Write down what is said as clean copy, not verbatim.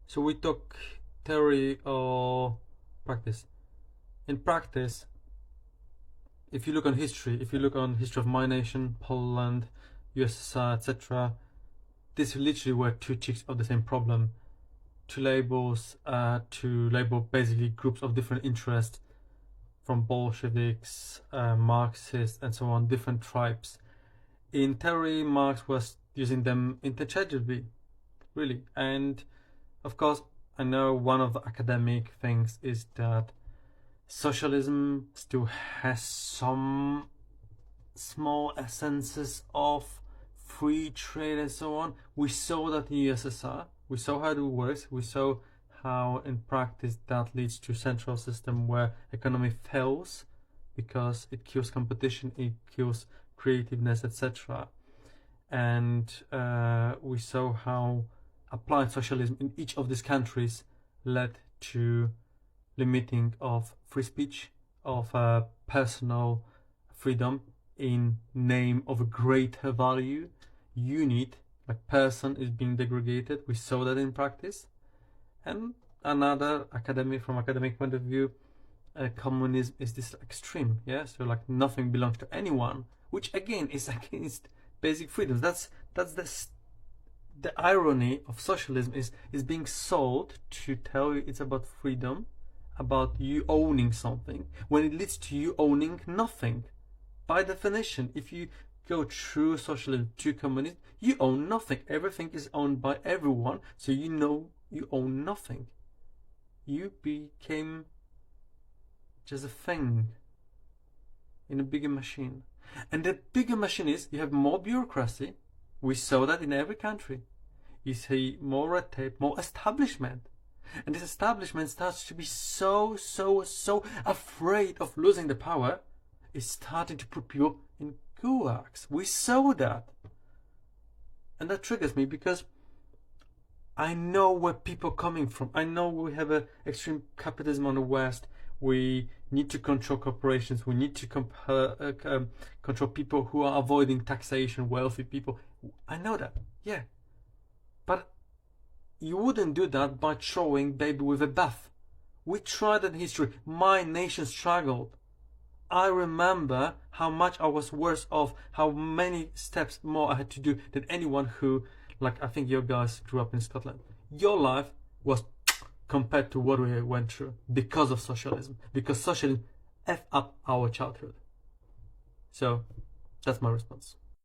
So we talk theory or practice. In practice, if you look on history, if you look on history of my nation, Poland, USSR, etc., these literally were two cheeks of the same problem. Two labels to label basically groups of different interests, from Bolsheviks, Marxists, and so on, different tribes. In theory, Marx was using them interchangeably, really. And of course, I know one of the academic things is that socialism still has some small essences of free trade and so on. We saw that in USSR. We saw how it works. We saw how in practice that leads to central system where economy fails because it kills competition, it kills creativeness, etc. And we saw how applied socialism in each of these countries led to limiting of free speech, of personal freedom in name of a greater value. Unit, like person, is being degraded. We saw that in practice. And another from academic point of view, communism is this extreme, yeah. So like nothing belongs to anyone, which again is against basic freedoms. That's the irony of socialism is being sold to tell you it's about freedom, about you owning something, when it leads to you owning nothing. By definition, if you go through socialism to communism, you own nothing. Everything is owned by everyone, so you know you own nothing. You became just a thing in a bigger machine. And the bigger machine is you have more bureaucracy. We saw that in every country. You see more red tape, more establishment. And this establishment starts to be so afraid of losing the power, it's starting to put people in gulags. We saw that. And that triggers me because I know where people are coming from. I know we have an extreme capitalism on the West. We need to control corporations. We need to control people who are avoiding taxation, wealthy people. I know that, yeah. But you wouldn't do that by throwing baby with a bath. We tried that in history. My nation struggled. I remember how much I was worse off, how many steps more I had to do than anyone who, like I think your guys grew up in Scotland. Your life was compared to what we went through because of socialism. Because socialism F up our childhood. So that's my response.